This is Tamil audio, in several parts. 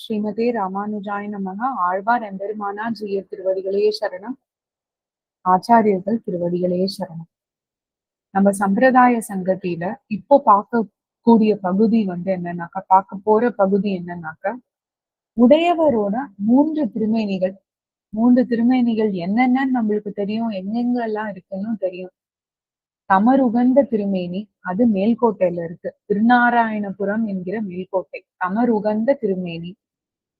ஸ்ரீமதே ராமானுஜாய நமக. ஆழ்வார் எம்பெருமானார் ஜீயர் திருவடிகளே சரணம். ஆச்சாரியர்கள் திருவடிகளே சரணம். நம்ம சம்பிரதாய சங்கத்தில இப்போ பார்க்கக்கூடிய பகுதி என்னன்னாக்கா, பார்க்க போற பகுதி என்னன்னாக்கா, உடையவரோட மூன்று திருமேனிகள் என்னென்னு நம்மளுக்கு தெரியும், எங்கெங்கெல்லாம் இருக்குன்னு தெரியும். தமருகந்த திருமேனி அது மேல்கோட்டையில இருக்கு. திருநாராயணபுரம் என்கிற மேல்கோட்டை தமருகந்த திருமேனி.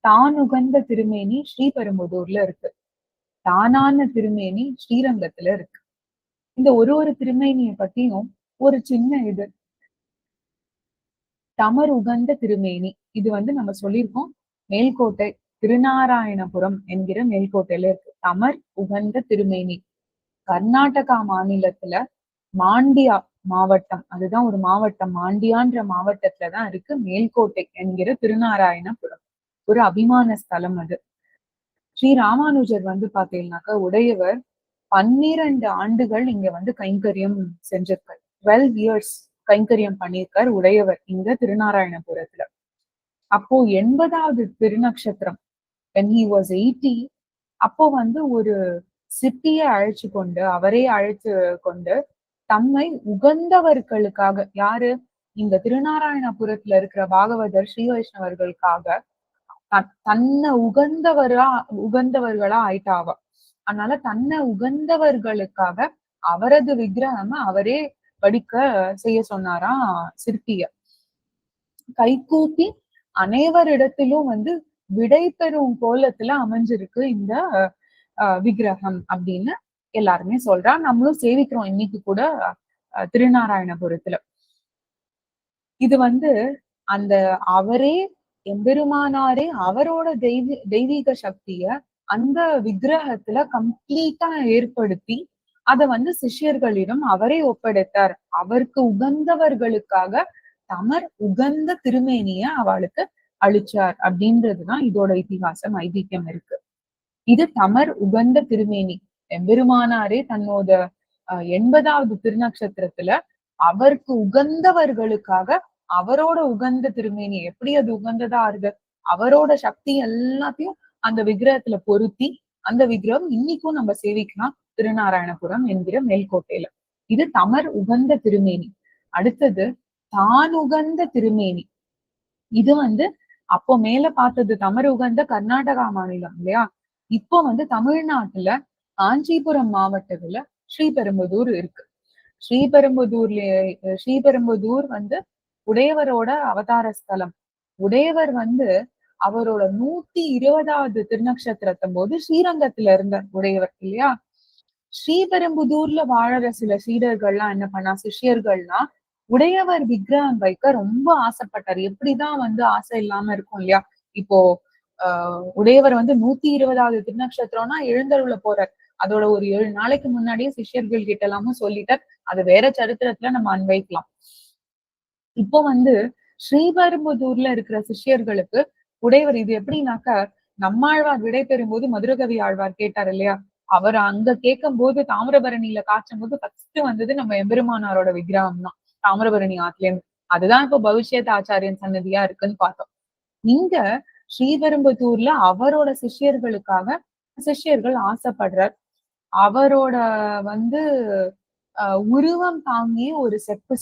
தான் உகந்த திருமேனி ஸ்ரீபெரும்புதூர்ல இருக்கு. தானான திருமேனி ஸ்ரீரங்கத்துல இருக்கு. இந்த ஒரு திருமேனியை பத்தியும் ஒரு சின்ன இது. தமர் உகந்த திருமேனி இது நம்ம சொல்லியிருக்கோம். மேல்கோட்டை திருநாராயணபுரம் என்கிற மேல்கோட்டையில இருக்கு. தமர் உகந்த திருமேனி கர்நாடகா மாநிலத்துல மாண்டியா மாவட்டம், அதுதான் ஒரு மாவட்டம், மாண்டியான்ற மாவட்டத்துலதான் இருக்கு மேல்கோட்டை என்கிற திருநாராயணபுரம். ஒரு அபிமான ஸ்தலம் அது. ஸ்ரீ ராமானுஜர் பாத்தீங்கன்னாக்கா, உடையவர் 12 ஆண்டுகள் இங்க கைங்கரியம் செஞ்சிருக்கார். 12 இயர்ஸ் கைங்கரியம் பண்ணியிருக்கார் உடையவர் இங்க திருநாராயணபுரத்துல. அப்போ 80வது திருநக்ஷத்திரம் when he was 80, அப்போ ஒரு சிற்பியை அவரே அழைச்சு கொண்டு தம்மை உகந்தவர்களுக்காக, யாரு இந்த திருநாராயணபுரத்துல இருக்கிற பாகவதர் ஸ்ரீ வைஷ்ணவர்களுக்காக தன்னை உகந்தவர்களா ஆயிட்டாவா. அதனால தன்னை உகந்தவர்களுக்காக அவரது விக்கிரகம் அவரே படிக்க செய்ய சொன்னாரா சிற்பிய. கைகூப்பி அனைவரிடத்திலும் விடை பெறும் கோலத்துல அமைஞ்சிருக்கு இந்த விக்கிரகம் அப்படின்னு எல்லாருமே சொல்றா. நம்மளும் சேவிக்கிறோம் இன்னைக்கு கூட திருநாராயணபுரத்துல. இது அந்த அவரே எம்பெருமானாரே அவரோட தெய்வீக சக்திய அந்த விக்கிரகத்துல கம்ப்ளீட்டா ஏற்படுத்தி அத சிஷ்யர்களிடம் அவரே ஒப்படைத்தார். அவருக்கு உகந்தவர்களுக்காக தமர் உகந்த திருமேனிய அவளுக்கு அழிச்சார் அப்படின்றதுதான் இதோட இதிகாசம், ஐதீகம் இருக்கு. இது தமர் உகந்த திருமேனி. எம்பெருமானாரே தன்னோட 80வது திருநக்ஷத்திரத்துல அவருக்கு உகந்தவர்களுக்காக அவரோட உகந்த திருமேனி, எப்படி அது உகந்ததா இருக்கு, அவரோட சக்தி எல்லாத்தையும் அந்த விக்கிரகத்துல பொருத்தி அந்த விக்கிரகம் இன்னைக்கும் நம்ம சேவிக்கலாம் திருநாராயணபுரம் என்கிற மேல்கோட்டையில. இது தமர் உகந்த திருமேனி. அடுத்தது தான் உகந்த திருமேனி. இது அப்போ மேல பார்த்தது தமர் உகந்த கர்நாடகா மாநிலம் இல்லையா. இப்போ தமிழ்நாட்டுல காஞ்சிபுரம் மாவட்டத்துல ஸ்ரீபெரும்புதூர் இருக்கு. ஸ்ரீபெரும்புதூர் உடையவரோட அவதார ஸ்தலம். உடையவர் அவரோட 120வது திருநக்ஷத்திரத்தும் போது ஸ்ரீரங்கத்துல இருந்த உடையவர் இல்லையா. ஸ்ரீபெரும்புதூர்ல வாழற சில சீடர்கள்லாம் என்ன பண்ணா, சிஷ்யர்கள்லாம் உடையவர் விக்கிரகம் வைக்க ரொம்ப ஆசைப்பட்டார். எப்படிதான் ஆசை இல்லாம இருக்கும் இல்லையா. இப்போ உடையவர் 120வது திருநக்ஷத்திரம்னா எழுந்தருள போறார். அதோட ஒரு 7 நாளைக்கு முன்னாடியே சிஷ்யர்கள் கிட்ட எல்லாமும் சொல்லிட்டார். அது வேற சரித்திரத்துல நம்ம அன்வைக்கலாம். இப்போ ஸ்ரீபெரும்புதூர்ல இருக்கிற சிஷ்யர்களுக்கு உடையவர் இது எப்படின்னாக்க, நம்மாழ்வார் விடை பெறும் போது மதுரகவி ஆழ்வார் கேட்டார் இல்லையா, அவர் அங்க கேட்கும் போது தாமிரபரணியில காய்ச்சும் போது ஃபர்ஸ்ட் நம்ம எம்பெருமானாரோட விக்கிரகம் தான் தாமிரபரணி ஆத்துல இருந்து. அதுதான் இப்போ பவிஷ்யத் ஆச்சாரியன் சன்னதியா இருக்குன்னு பார்த்தோம். இங்க ஸ்ரீபெரும்புதூர்ல அவரோட சிஷ்யர்கள் ஆசைப்படுறார். அவரோட உருவம் தாங்கிய ஒரு செப்பு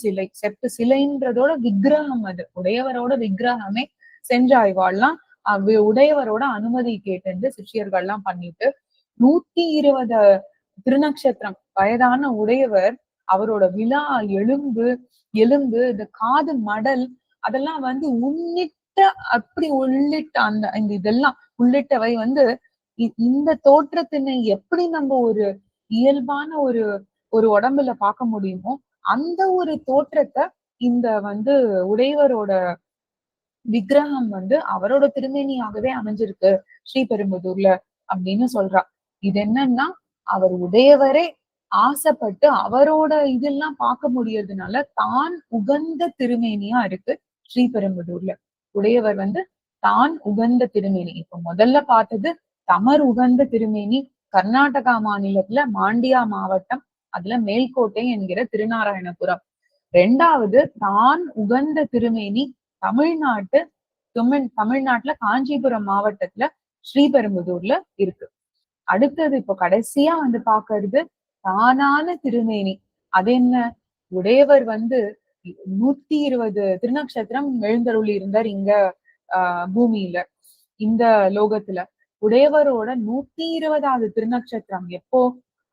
சிலைன்றதோட விக்கிரகம், அது உடையவரோட விக்கிரகமே செஞ்சாய்வாள்லாம் உடையவரோட அனுமதி கேட்டு சிஷ்யர்கள்லாம் பண்ணிட்டு 120 திருநக்ஷத்திரம் வயதான உடையவர் அவரோட விழா எலும்பு இந்த காது மடல் அதெல்லாம் உள்ளிட்ட அந்த இதெல்லாம் உள்ளிட்டவை இந்த தோற்றத்தினை எப்படி நம்ம ஒரு இயல்பான ஒரு உடம்புல பார்க்க முடியுமோ அந்த ஒரு தோற்றத்தை இந்த உடையவரோட விக்கிரகம் அவரோட திருமேனியாகவே அமைஞ்சிருக்கு ஸ்ரீபெரும்புதூர்ல அப்படின்னு சொல்றா. இது என்னன்னா, அவர் உடையவரே ஆசைப்பட்டு அவரோட இதெல்லாம் பார்க்க முடியறதுனால தான் உகந்த திருமேனியா இருக்கு ஸ்ரீபெரும்புதூர்ல. உடையவர் தான் உகந்த திருமேனி. இப்ப முதல்ல பார்த்தது தமர் உகந்த திருமேனி கர்நாடகா மாநிலத்துல மாண்டியா மாவட்டம், அதுல மேல்கோட்டை என்கிற திருநாராயணபுரம். 2வது தான் உகந்த திருமேனி தமிழ்நாட்டு தமிழ்நாட்டுல காஞ்சிபுரம் மாவட்டத்துல ஸ்ரீபெரும்புதூர்ல இருக்கு. அடுத்தது இப்போ கடைசியா வந்து பாக்குறது தானான திருமேனி. அது என்ன? உடையவர் வந்து 120 திருநக்ஷத்திரம் எழுந்தருளி இருந்தார் இங்க பூமியில, இந்த லோகத்துல. உடையவரோட 120வது திருநக்ஷத்திரம் எப்போ?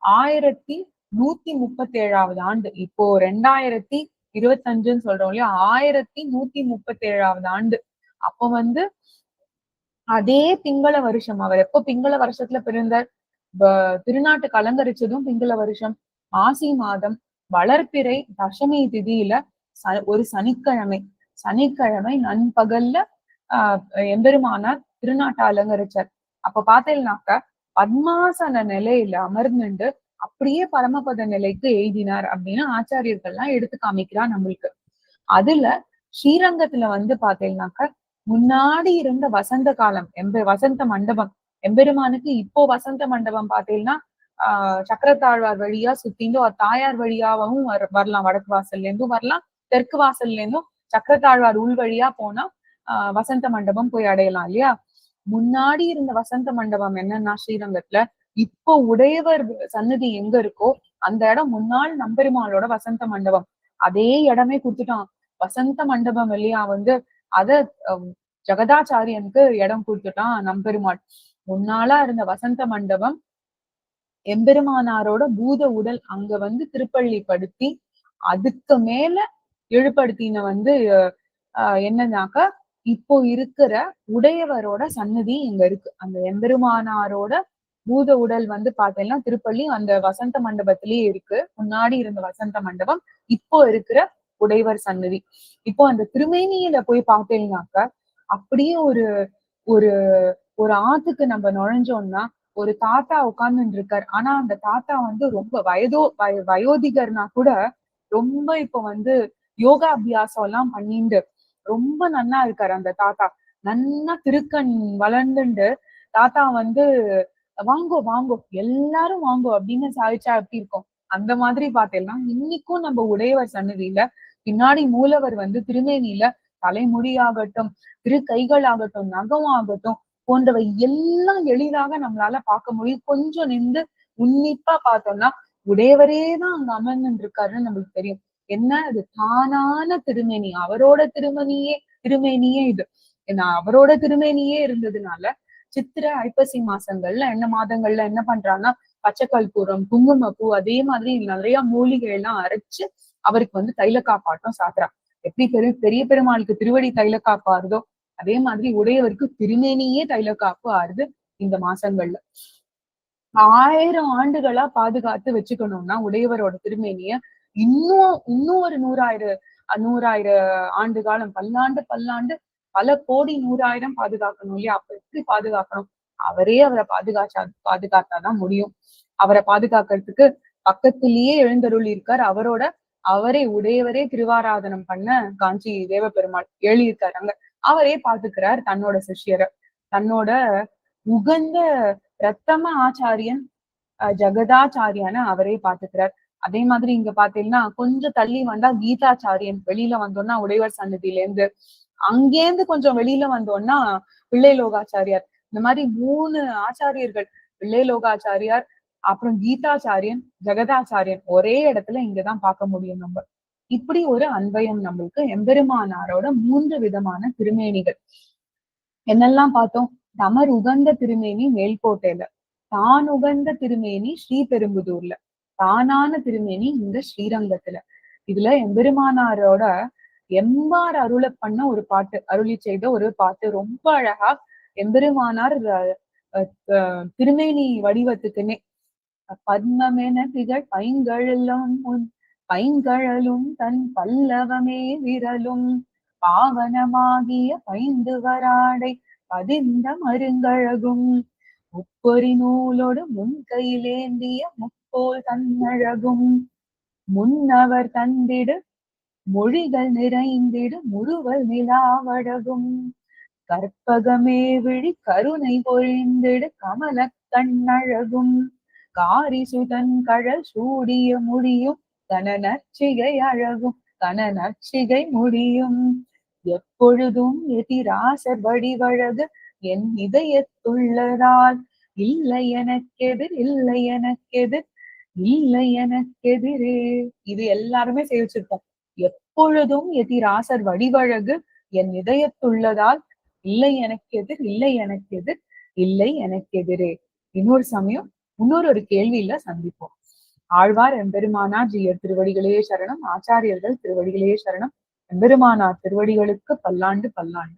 1137வது ஆண்டு. இப்போ 2025ன்னு சொல்றோம் இல்லையா, 1137வது ஆண்டு. அப்போ வந்து அதே பிங்கள வருஷம். அவர் எப்போ பிங்கள வருஷத்துல பிறந்தார்? திருநாட்டுக்கு அலங்கரிச்சதும் பிங்கள வருஷம், மாசி மாதம், வளர்ப்பிறை தசமி திதியில ஒரு சனிக்கிழமை. சனிக்கிழமை நண்பகல்ல எம்பெருமானார் திருநாட்டை அலங்கரிச்சார். அப்ப பாத்தீங்கன்னாக்க பத்மாசன நிலையில அமர்ந்துண்டு அப்படியே பரமபத நிலைக்கு எழுதினார் அப்படின்னு ஆச்சாரியர்கள்லாம் எடுத்து காமிக்கிறார் நம்மளுக்கு. அதுல ஸ்ரீரங்கத்துல வந்து பாத்தீங்கன்னாக்க முன்னாடி இருந்த வசந்த காலம் வசந்த மண்டபம் எம்பெருமானுக்கு இப்போ வசந்த மண்டபம் பாத்தீங்கன்னா சக்கரத்தாழ்வார் வழியா சுத்திndo தாயார் வழியாவும் வரலாம். வடக்கு வாசல்ல இருந்தும் வரலாம், தெற்கு வாசல்ல இருந்தும் சக்கரத்தாழ்வார் உள் வழியா போனா வசந்த மண்டபம் போய் அடையலாம் இல்லையா. முன்னாடி இருந்த வசந்த மண்டபம் என்னன்னா ஸ்ரீரங்கத்துல, இப்போ உடையவர் சன்னதி எங்க இருக்கோ அந்த இடம் முன்னாள் நம்பெருமாளோட வசந்த மண்டபம். அதே இடமே கொடுத்துட்டான். வசந்த மண்டபம் இல்லையா வந்து அத ஜெகதாச்சாரியனுக்கு இடம் கொடுத்துட்டான் நம்பெருமாள். முன்னாளா இருந்த வசந்த மண்டபம் எம்பெருமானாரோட பூத உடல் அங்க வந்து திருப்பள்ளி படுத்தி அதுக்கு மேல இழுப்படுத்தின வந்து என்னன்னாக்கா இப்போ இருக்கிற உடையவரோட சன்னதி இங்க இருக்கு. அந்த எம்பெருமானாரோட பூத உடல் வந்து பாத்தீங்கன்னா திருப்பள்ளி அந்த வசந்த மண்டபத்திலேயே இருக்கு. முன்னாடி இருந்த வசந்த மண்டபம், இப்போ இருக்கிற உடையவர் சன்னதி. இப்போ அந்த திருமேனியில போய் பார்த்தீங்கன்னாக்க அப்படியே ஒரு ஒரு ஒரு ஆத்துக்கு நம்ம நுழைஞ்சோம்னா ஒரு தாத்தா உட்கார்ந்துட்டு இருக்காரு. ஆனா அந்த தாத்தா வந்து ரொம்ப வயோதிகர்னா கூட ரொம்ப இப்ப வந்து யோகா அபியாசம் எல்லாம் பண்ணிட்டு ரொம்ப நன்னா இருக்காரு அந்த தாத்தா. நன்னா திருக்கண் வளர்ந்துண்டு தாத்தா வந்து வாங்கோ வாங்கோ எல்லாரும் வாங்கோ அப்படின்னு சாதிச்சா எப்படி இருக்கும். அந்த மாதிரி பார்த்தேன்னா இன்னைக்கும் நம்ம உடையவர் சன்னதியில பின்னாடி மூலவர் வந்து திருமேனியில தலைமுடியாகட்டும், திரு கைகள் ஆகட்டும், நகம் ஆகட்டும் போன்றவை எல்லாம் எளிதாக நம்மளால பார்க்க முடியும். கொஞ்சம் நின்று உன்னிப்பா பார்த்தோம்னா உடையவரே தான் அங்க அமர்ந்து இருக்காருன்னு நம்மளுக்கு தெரியும். என்ன அது தானான திருமேனி, அவரோட திருமேனியே இது. ஏன்னா அவரோட திருமேனியே இருந்ததுனால சித்திரை ஐப்பசி மாசங்கள்ல என்ன மாதங்கள்ல என்ன பண்றாங்கன்னா பச்சை கற்பூரம், குங்குமப்பூ, அதே மாதிரி நிறைய மூலிகை எல்லாம் அரைச்சு அவருக்கு வந்து தைல காப்பாட்டம் சாத்துறா. எப்படி பெரிய பெருமாளுக்கு திருவடி தைல காப்பாருதோ அதே மாதிரி உடையவருக்கு திருமேனியே தைல காப்பு ஆறுது இந்த மாசங்கள்ல. 1000 ஆண்டுகளா பாதுகாத்து வச்சுக்கணும்னா உடையவரோட திருமேனிய இன்னும் ஒரு 100,000 ஆண்டு காலம், பல்லாண்டு பல கோடி 100,000 பாதுகாக்கணும் இல்லையா. அப்ப எப்படி பாதுகாக்கணும்? அவரை பாதுகாத்தாதான் முடியும். அவரை பாதுகாக்கிறதுக்கு பக்கத்திலேயே எழுந்தருள் இருக்கார். அவரே உடையவரே திருவாராதனம் பண்ண காஞ்சி தேவபெருமாள் எழுதியிருக்காரு அங்க. அவரே பாத்துக்கிறார் தன்னோட சிஷ்யரை. தன்னோட உகந்த ரத்தம ஆச்சாரியன் ஜெகதாச்சாரியான அவரே பாத்துக்கிறார். அதே மாதிரி இங்க பாத்தீங்கன்னா கொஞ்சம் தள்ளி வந்தா கீதாச்சாரியன், வெளியில வந்தோம்னா உடையவர் சன்னதியில இருந்து, அங்கேருந்து கொஞ்சம் வெளியில வந்தோம்னா பிள்ளை லோகாச்சாரியார். இந்த மாதிரி 3 ஆச்சாரியர்கள், பிள்ளை லோகாச்சாரியார், அப்புறம் கீதாச்சாரியன், ஜெகதாச்சாரியன் ஒரே இடத்துல இங்கதான் பார்க்க முடியும் நம்ம. இப்படி ஒரு அன்பயம் நம்மளுக்கு எம்பெருமானாரோட 3 விதமான திருமேனிகள். என்னெல்லாம் பார்த்தோம்? தமர் உகந்த திருமேனி மேல்கோட்டையில, தான் உகந்த திருமேனி ஸ்ரீபெரும்புதூர்ல, தானான திருமேனி இந்த ஸ்ரீரங்கத்துல. இதுல எம்பெருமானாரோட எம்பார் அருள பண்ண ஒரு பாட்டு, அருளி செய்த ஒரு பாட்டு ரொம்ப அழகா எம்பெருமானார் திருமேனி வடிவத்துக்குன்னே பத்மமென திகழ் பைங்கழலும் தன் பல்லவமே விரலும் பாவனமாகிய பைந்து வராடை பதிந்த மருங்கழகும் முப்பொறி நூலோடு முன்கையிலேந்திய முப்போல் தன்னழகும் முன்னவர் தந்திடு மொழிகள் நிறைந்திடு முறுவல் நிலாவழகும் கற்பகமே விழி கருணை பொழிந்திடு கமல கண்ணழகும் காரிசுதன் கழல் சூடிய முடியும் கனநற்சிகை அழகும் கனநற்சிகை முடியும் எப்பொழுதும் எதிராசர் வடிவழகு என் இதயத்துள்ளதால் இல்லை எனக்கெதிர் இல்லை எனக்கெதிர் இல்லை எனக்கெதிரே. இது எல்லாருமே சேவிச்சிருக்கோம். எப்பொழுதும் எதிராசர் வடிவழகு என் இதயத்துள்ளதால் இல்லை எனக்கெதிர் இல்லை எனக்கெதிர் இல்லை எனக்கெதிரே. இன்னொரு சமயம் இன்னொரு ஒரு கேள்வியில சந்திப்போம். ஆழ்வார் எம்பெருமானார் ஜீயர் திருவடிகளே சரணம். ஆச்சாரியர்கள் திருவடிகளே சரணம். எம்பெருமானார் திருவடிகளுக்கு பல்லாண்டு பல்லாண்டு.